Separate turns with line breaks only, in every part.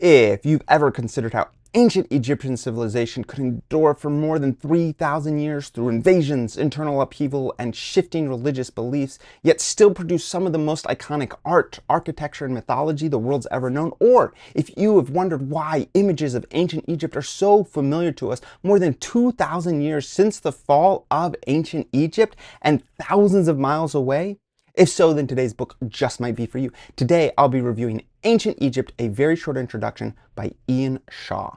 If you've ever considered how ancient Egyptian civilization could endure for more than 3,000 years through invasions, internal upheaval, and shifting religious beliefs, yet still produce some of the most iconic art, architecture, and mythology the world's ever known, or if you have wondered why images of ancient Egypt are so familiar to us more than 2,000 years since the fall of ancient Egypt and thousands of miles away, if so, then today's book just might be for you. Today, I'll be reviewing Ancient Egypt, A Very Short Introduction by Ian Shaw.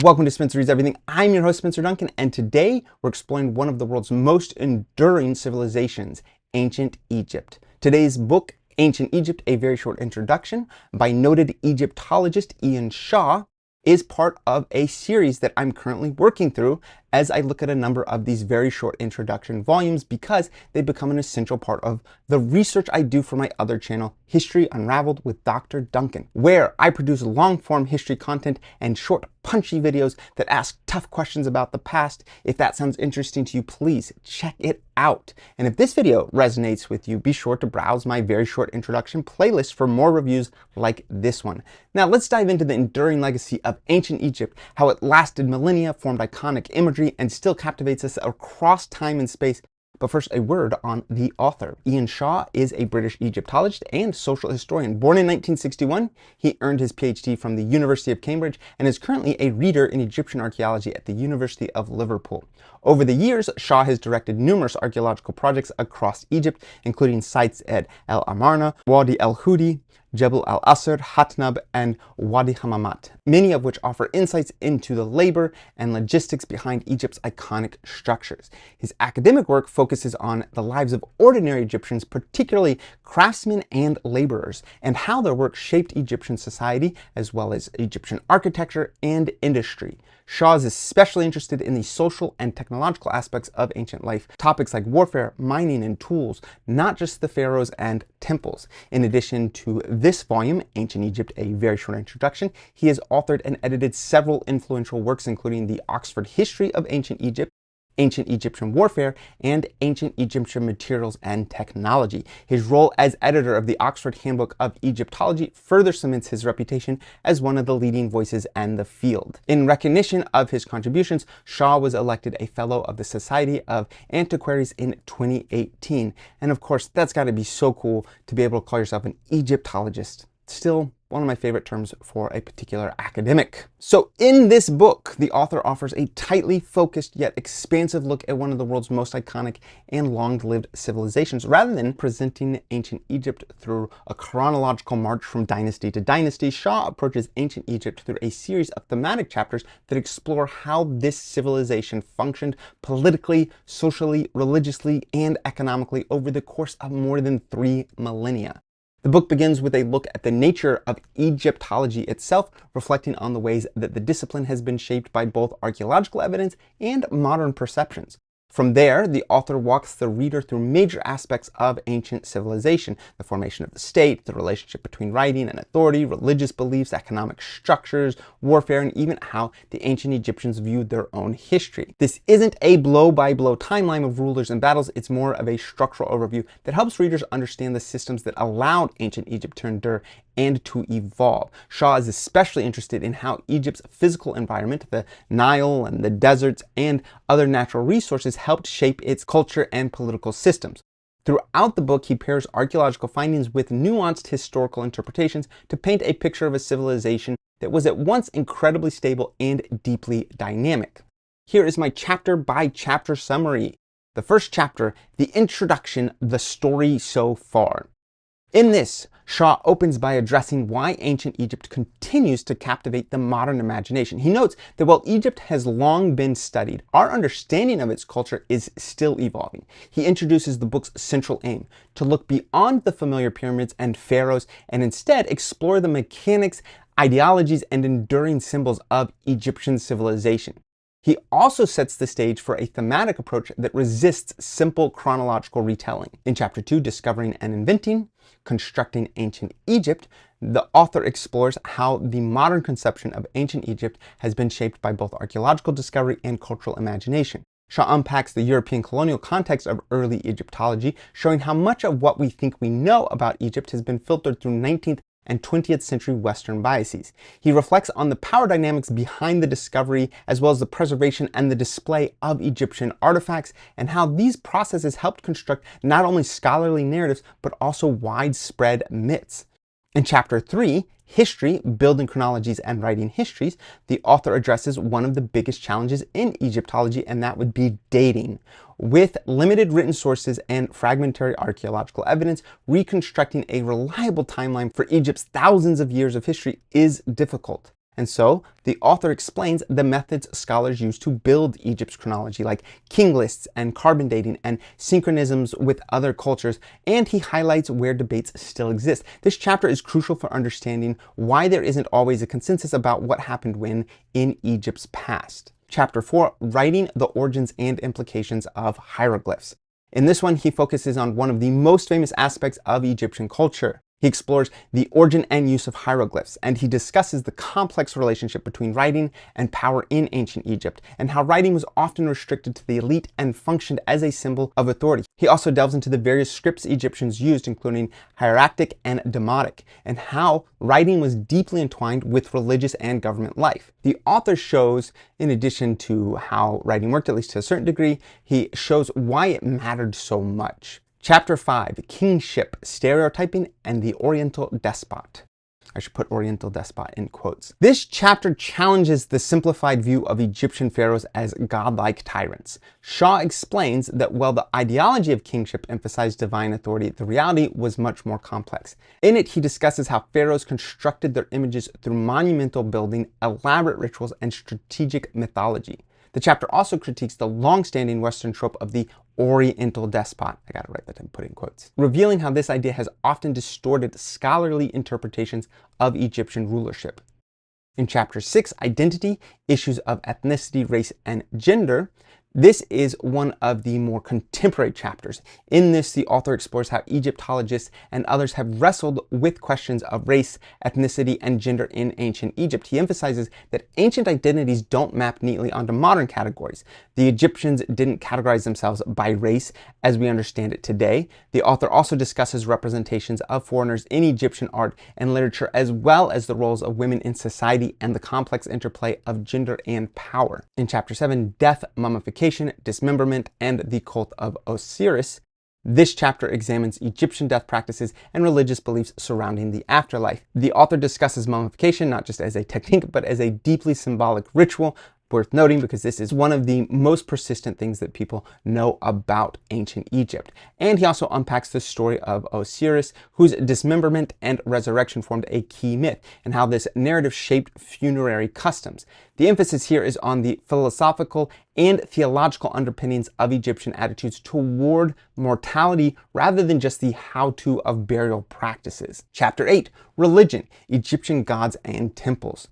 Welcome to Spencer Reads Everything. I'm your host, Spencer Duncan, and today we're exploring one of the world's most enduring civilizations, Ancient Egypt. Today's book, Ancient Egypt, A Very Short Introduction by noted Egyptologist Ian Shaw, is part of a series that I'm currently working through as I look at a number of these very short introduction volumes because they become an essential part of the research I do for my other channel, History Unraveled with Dr. Duncan, where I produce long-form history content and short, punchy videos that ask tough questions about the past. If that sounds interesting to you, please check it out. And if this video resonates with you, be sure to browse my very short introduction playlist for more reviews like this one. Now let's dive into the enduring legacy of ancient Egypt, how it lasted millennia, formed iconic imagery, and still captivates us across time and space. But first, a word on the author. Ian Shaw is a British Egyptologist and social historian. Born in 1961, he earned his PhD from the University of Cambridge and is currently a reader in Egyptian archaeology at the University of Liverpool. Over the years, Shaw has directed numerous archaeological projects across Egypt, including sites at El Amarna, Wadi El Hudi, Jebel al-Asr, Hatnab, and Wadi Hamamat, many of which offer insights into the labor and logistics behind Egypt's iconic structures. His academic work focuses on the lives of ordinary Egyptians, particularly craftsmen and laborers, and how their work shaped Egyptian society, as well as Egyptian architecture and industry. Shaw is especially interested in the social and technological aspects of ancient life, topics like warfare, mining, and tools, not just the pharaohs and temples. In addition to this volume, Ancient Egypt, A Very Short Introduction, he has authored and edited several influential works, including the Oxford History of Ancient Egypt, Ancient Egyptian Warfare, and Ancient Egyptian Materials and Technology. His role as editor of the Oxford Handbook of Egyptology further cements his reputation as one of the leading voices in the field. In recognition of his contributions, Shaw was elected a Fellow of the Society of Antiquaries in 2018. And of course, that's got to be so cool to be able to call yourself an Egyptologist. Still, one of my favorite terms for a particular academic. So in this book, the author offers a tightly focused yet expansive look at one of the world's most iconic and long-lived civilizations. Rather than presenting ancient Egypt through a chronological march from dynasty to dynasty, Shaw approaches ancient Egypt through a series of thematic chapters that explore how this civilization functioned politically, socially, religiously, and economically over the course of more than 3 millennia. The book begins with a look at the nature of Egyptology itself, reflecting on the ways that the discipline has been shaped by both archaeological evidence and modern perceptions. From there, the author walks the reader through major aspects of ancient civilization: the formation of the state, the relationship between writing and authority, religious beliefs, economic structures, warfare, and even how the ancient Egyptians viewed their own history. This isn't a blow-by-blow timeline of rulers and battles, it's more of a structural overview that helps readers understand the systems that allowed ancient Egypt to endure and to evolve. Shaw is especially interested in how Egypt's physical environment, the Nile and the deserts and other natural resources, helped shape its culture and political systems. Throughout the book, he pairs archaeological findings with nuanced historical interpretations to paint a picture of a civilization that was at once incredibly stable and deeply dynamic. Here is my chapter-by-chapter summary. The first chapter, the introduction, the story so far. In this, Shaw opens by addressing why ancient Egypt continues to captivate the modern imagination. He notes that while Egypt has long been studied, our understanding of its culture is still evolving. He introduces the book's central aim: to look beyond the familiar pyramids and pharaohs and instead explore the mechanics, ideologies, and enduring symbols of Egyptian civilization. He also sets the stage for a thematic approach that resists simple chronological retelling. In Chapter 2, Discovering and Inventing, Constructing Ancient Egypt, the author explores how the modern conception of ancient Egypt has been shaped by both archaeological discovery and cultural imagination. Shaw unpacks the European colonial context of early Egyptology, showing how much of what we think we know about Egypt has been filtered through 19th and 20th century Western biases. He reflects on the power dynamics behind the discovery, as well as the preservation and the display of Egyptian artifacts, and how these processes helped construct not only scholarly narratives, but also widespread myths. In chapter 3, History, Building Chronologies and Writing Histories, the author addresses one of the biggest challenges in Egyptology, and that would be dating. With limited written sources and fragmentary archaeological evidence, reconstructing a reliable timeline for Egypt's thousands of years of history is difficult. And so, the author explains the methods scholars use to build Egypt's chronology, like king lists and carbon dating and synchronisms with other cultures, and he highlights where debates still exist. This chapter is crucial for understanding why there isn't always a consensus about what happened when in Egypt's past. Chapter 4, Writing, the Origins and Implications of Hieroglyphs. In this one, he focuses on one of the most famous aspects of Egyptian culture. He explores the origin and use of hieroglyphs, and he discusses the complex relationship between writing and power in ancient Egypt, and how writing was often restricted to the elite and functioned as a symbol of authority. He also delves into the various scripts Egyptians used, including hieratic and demotic, and how writing was deeply entwined with religious and government life. The author shows, in addition to how writing worked, at least to a certain degree, he shows why it mattered so much. Chapter 5, Kingship, Stereotyping, and the Oriental Despot. I should put Oriental Despot in quotes. This chapter challenges the simplified view of Egyptian pharaohs as godlike tyrants. Shaw explains that while the ideology of kingship emphasized divine authority, the reality was much more complex. In it, he discusses how pharaohs constructed their images through monumental building, elaborate rituals, and strategic mythology. The chapter also critiques the long-standing Western trope of the Oriental despot, I gotta write that and put in quotes, revealing how this idea has often distorted scholarly interpretations of Egyptian rulership. In chapter 6, Identity, Issues of Ethnicity, Race, and Gender, this is one of the more contemporary chapters. In this, the author explores how Egyptologists and others have wrestled with questions of race, ethnicity, and gender in ancient Egypt. He emphasizes that ancient identities don't map neatly onto modern categories. The Egyptians didn't categorize themselves by race as we understand it today. The author also discusses representations of foreigners in Egyptian art and literature, as well as the roles of women in society and the complex interplay of gender and power. In chapter 7, Death, Mummification, Dismemberment, and the Cult of Osiris, this chapter examines Egyptian death practices and religious beliefs surrounding the afterlife. The author discusses mummification not just as a technique, but as a deeply symbolic ritual, worth noting because this is one of the most persistent things that people know about ancient Egypt. And he also unpacks the story of Osiris, whose dismemberment and resurrection formed a key myth, and how this narrative shaped funerary customs. The emphasis here is on the philosophical and theological underpinnings of Egyptian attitudes toward mortality rather than just the how-to of burial practices. Chapter 8, Religion, Egyptian Gods and Temples.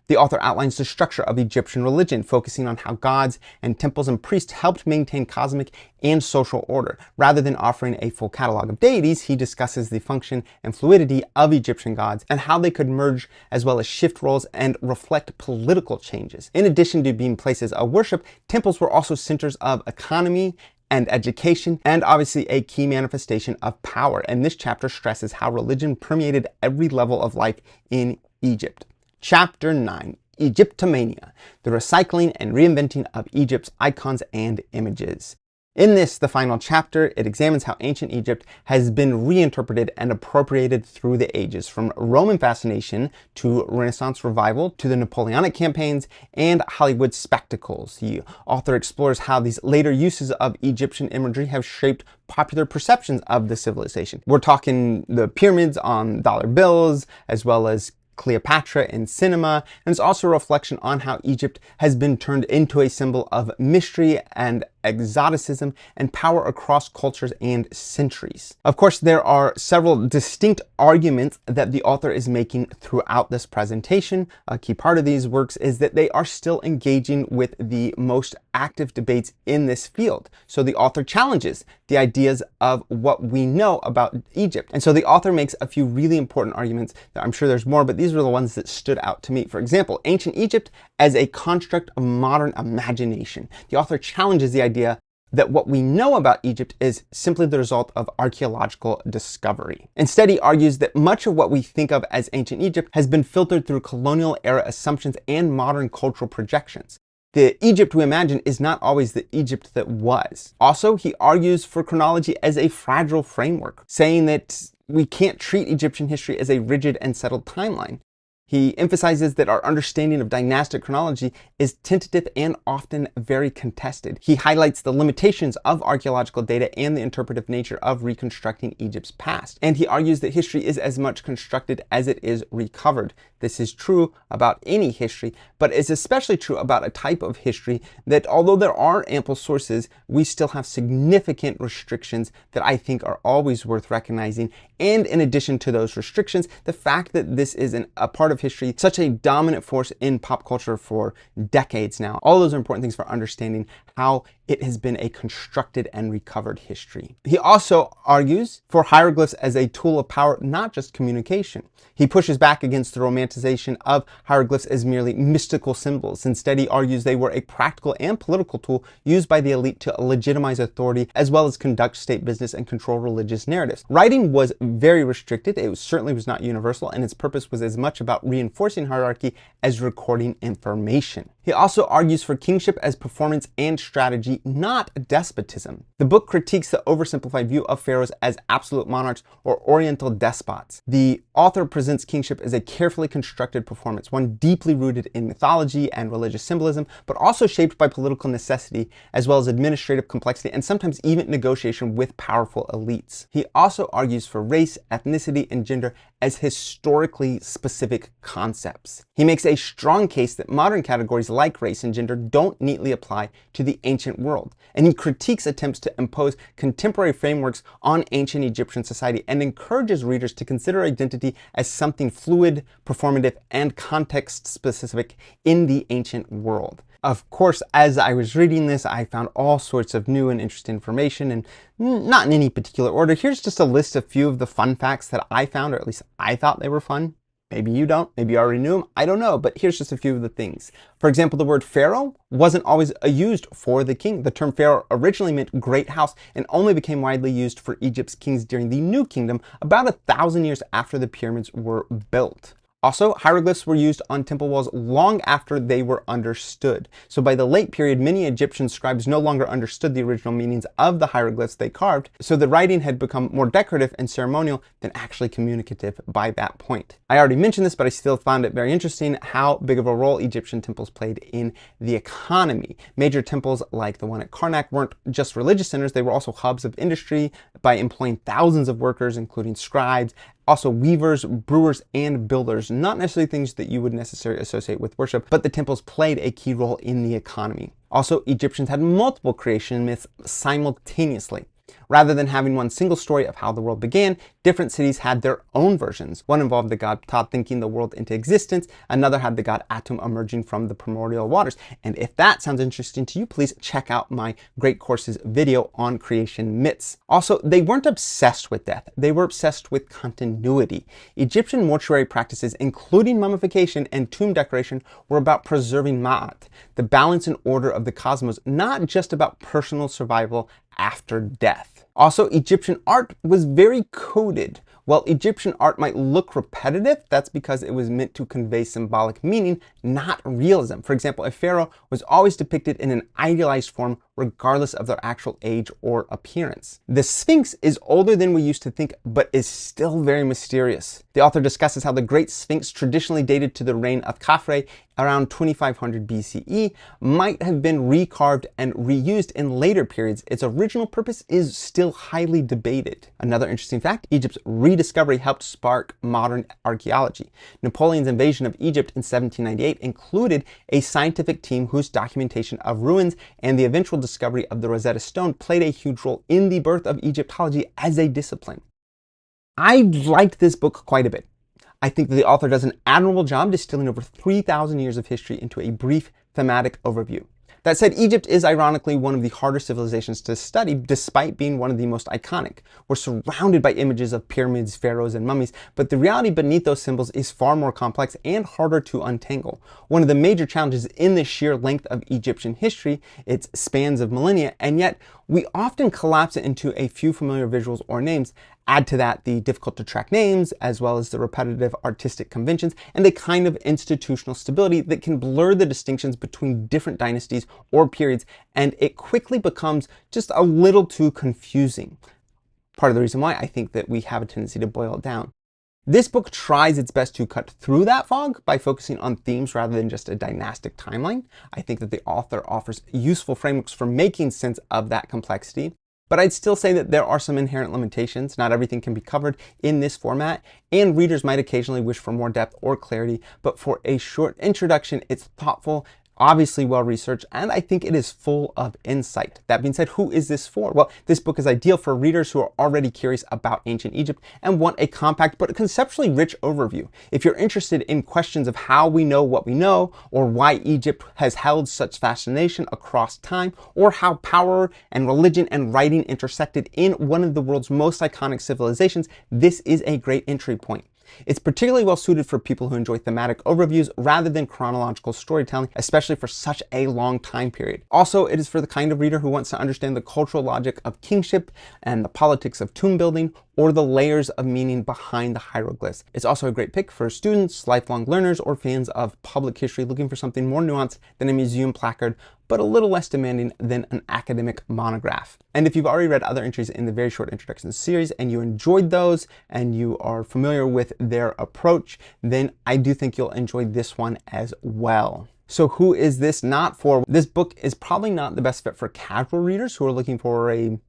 The author outlines the structure of Egyptian religion, focusing on how gods and temples and priests helped maintain cosmic and social order. Rather than offering a full catalog of deities, he discusses the function and fluidity of Egyptian gods and how they could merge as well as shift roles and reflect political changes. In addition to being places of worship, temples were also centers of economy and education, and obviously a key manifestation of power. And this chapter stresses how religion permeated every level of life in Egypt. Chapter 9, Egyptomania, the recycling and reinventing of Egypt's icons and images. In this, the final chapter, it examines how ancient Egypt has been reinterpreted and appropriated through the ages, from Roman fascination to Renaissance revival to the Napoleonic campaigns and Hollywood spectacles. The author explores how these later uses of Egyptian imagery have shaped popular perceptions of the civilization. We're talking the pyramids on dollar bills, as well as Cleopatra in cinema, and it's also a reflection on how Egypt has been turned into a symbol of mystery and exoticism and power across cultures and centuries. Of course, there are several distinct arguments that the author is making throughout this presentation. A key part of these works is that they are still engaging with the most active debates in this field. So the author challenges the ideas of what we know about Egypt. And so the author makes a few really important arguments. I'm sure there's more, but these were the ones that stood out to me. For example, ancient Egypt as a construct of modern imagination. The author challenges the idea that what we know about Egypt is simply the result of archaeological discovery. Instead, he argues that much of what we think of as ancient Egypt has been filtered through colonial era assumptions and modern cultural projections. The Egypt we imagine is not always the Egypt that was. Also, he argues for chronology as a fragile framework, saying that we can't treat Egyptian history as a rigid and settled timeline. He emphasizes that our understanding of dynastic chronology is tentative and often very contested. He highlights the limitations of archaeological data and the interpretive nature of reconstructing Egypt's past. And he argues that history is as much constructed as it is recovered. This is true about any history, but is especially true about a type of history that, although there are ample sources, we still have significant restrictions that I think are always worth recognizing. And in addition to those restrictions, the fact that this is a part of history, such a dominant force in pop culture for decades now. All those are important things for understanding how it has been a constructed and recovered history. He also argues for hieroglyphs as a tool of power, not just communication. He pushes back against the romanticization of hieroglyphs as merely mystical symbols. Instead, he argues they were a practical and political tool used by the elite to legitimize authority, as well as conduct state business and control religious narratives. Writing was very restricted. It certainly was not universal, and its purpose was as much about reinforcing hierarchy as recording information. He also argues for kingship as performance and strategy, not despotism. The book critiques the oversimplified view of pharaohs as absolute monarchs or Oriental despots. The author presents kingship as a carefully constructed performance, one deeply rooted in mythology and religious symbolism, but also shaped by political necessity, as well as administrative complexity and sometimes even negotiation with powerful elites. He also argues for race, ethnicity, and gender as historically specific concepts. He makes a strong case that modern categories like race and gender don't neatly apply to the ancient world, and he critiques attempts to impose contemporary frameworks on ancient Egyptian society and encourages readers to consider identity as something fluid, performative, and context-specific in the ancient world. Of course, as I was reading this, I found all sorts of new and interesting information, and not in any particular order. Here's just a list of a few of the fun facts that I found, or at least I thought they were fun. Maybe you don't, maybe you already knew them, I don't know, but here's just a few of the things. For example, the word pharaoh wasn't always used for the king. The term pharaoh originally meant great house and only became widely used for Egypt's kings during the New Kingdom, about 1,000 years after the pyramids were built. Also, hieroglyphs were used on temple walls long after they were understood. So by the late period, many Egyptian scribes no longer understood the original meanings of the hieroglyphs they carved, so the writing had become more decorative and ceremonial than actually communicative by that point. I already mentioned this, but I still found it very interesting how big of a role Egyptian temples played in the economy. Major temples like the one at Karnak weren't just religious centers, they were also hubs of industry by employing thousands of workers, including scribes, also weavers, brewers, and builders. Not necessarily things that you would necessarily associate with worship, but the temples played a key role in the economy. Also, Egyptians had multiple creation myths simultaneously. Rather than having one single story of how the world began, different cities had their own versions. One involved the god Ptah thinking the world into existence, another had the god Atum emerging from the primordial waters. And if that sounds interesting to you, please check out my Great Courses video on creation myths. Also, they weren't obsessed with death, they were obsessed with continuity. Egyptian mortuary practices, including mummification and tomb decoration, were about preserving ma'at, the balance and order of the cosmos, not just about personal survival after death. Also, Egyptian art was very coded. While Egyptian art might look repetitive, that's because it was meant to convey symbolic meaning, not realism. For example, a pharaoh was always depicted in an idealized form regardless of their actual age or appearance. The Sphinx is older than we used to think, but is still very mysterious. The author discusses how the Great Sphinx, traditionally dated to the reign of Khafre around 2500 BCE, might have been recarved and reused in later periods. Its original purpose is still highly debated. Another interesting fact, Egypt's rediscovery helped spark modern archaeology. Napoleon's invasion of Egypt in 1798 included a scientific team whose documentation of ruins and the eventual discovery of the Rosetta Stone played a huge role in the birth of Egyptology as a discipline. I liked this book quite a bit. I think that the author does an admirable job distilling over 3,000 years of history into a brief thematic overview. That said, Egypt is ironically one of the harder civilizations to study, despite being one of the most iconic. We're surrounded by images of pyramids, pharaohs, and mummies, but the reality beneath those symbols is far more complex and harder to untangle. One of the major challenges in the sheer length of Egyptian history, its spans of millennia, and yet we often collapse it into a few familiar visuals or names. Add to that the difficult to track names, as well as the repetitive artistic conventions, and the kind of institutional stability that can blur the distinctions between different dynasties or periods, and it quickly becomes just a little too confusing. Part of the reason why I think that we have a tendency to boil it down. This book tries its best to cut through that fog by focusing on themes rather than just a dynastic timeline. I think that the author offers useful frameworks for making sense of that complexity. But I'd still say that there are some inherent limitations. Not everything can be covered in this format, and readers might occasionally wish for more depth or clarity. But for a short introduction, it's thoughtful, obviously well-researched, and I think it is full of insight. That being said, who is this for? Well, this book is ideal for readers who are already curious about ancient Egypt and want a compact but conceptually rich overview. If you're interested in questions of how we know what we know, or why Egypt has held such fascination across time, or how power and religion and writing intersected in one of the world's most iconic civilizations, this is a great entry point. It's particularly well suited for people who enjoy thematic overviews rather than chronological storytelling, especially for such a long time period. Also, it is for the kind of reader who wants to understand the cultural logic of kingship and the politics of tomb building, or the layers of meaning behind the hieroglyphs. It's also a great pick for students, lifelong learners, or fans of public history looking for something more nuanced than a museum placard, but a little less demanding than an academic monograph. And if you've already read other entries in the very short introduction series and you enjoyed those and you are familiar with their approach, then I do think you'll enjoy this one as well. So who is this not for? This book is probably not the best fit for casual readers who are looking for a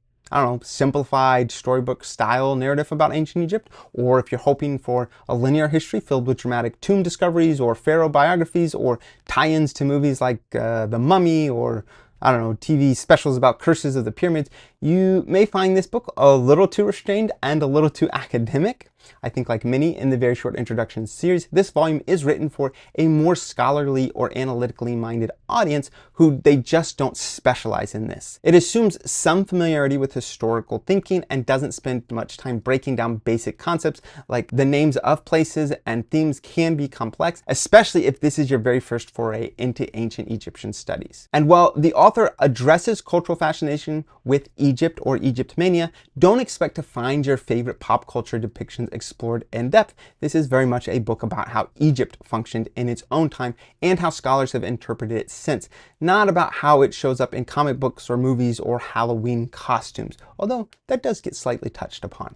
simplified storybook style narrative about ancient Egypt, or if you're hoping for a linear history filled with dramatic tomb discoveries or pharaoh biographies or tie-ins to movies like The Mummy, or TV specials about curses of the pyramids, you may find this book a little too restrained and a little too academic. I think, like many in the very short introduction series, this volume is written for a more scholarly or analytically minded audience who they just don't specialize in this. It assumes some familiarity with historical thinking and doesn't spend much time breaking down basic concepts like the names of places, and themes can be complex, especially if this is your very first foray into ancient Egyptian studies. And while the author addresses cultural fascination with Egypt or Egyptomania, don't expect to find your favorite pop culture depictions explored in depth. This is very much a book about how Egypt functioned in its own time and how scholars have interpreted it since, not about how it shows up in comic books or movies or Halloween costumes, although that does get slightly touched upon.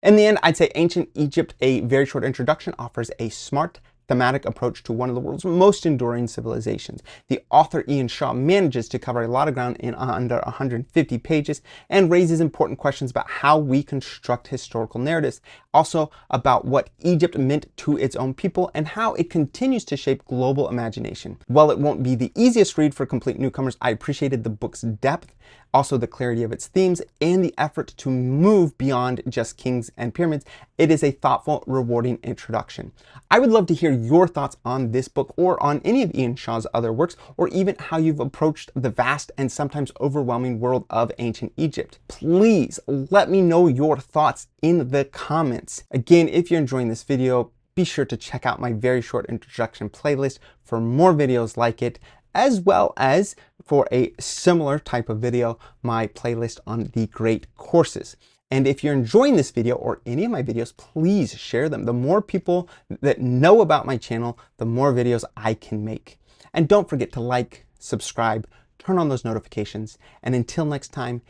In the end, I'd say Ancient Egypt, A Very Short Introduction, offers a smart, thematic approach to one of the world's most enduring civilizations. The author Ian Shaw manages to cover a lot of ground in under 150 pages and raises important questions about how we construct historical narratives, also about what Egypt meant to its own people and how it continues to shape global imagination. While it won't be the easiest read for complete newcomers, I appreciated the book's depth, also the clarity of its themes, and the effort to move beyond just kings and pyramids. It is a thoughtful, rewarding introduction. I would love to hear your thoughts on this book or on any of Ian Shaw's other works, or even how you've approached the vast and sometimes overwhelming world of ancient Egypt. Please let me know your thoughts in the comments. Again, if you're enjoying this video, be sure to check out my very short introduction playlist for more videos like it, as well as for a similar type of video, my playlist on the great courses. And if you're enjoying this video or any of my videos, please share them. The more people that know about my channel, the more videos I can make. And don't forget to like, subscribe, turn on those notifications, and until next time,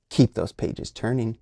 keep those pages turning.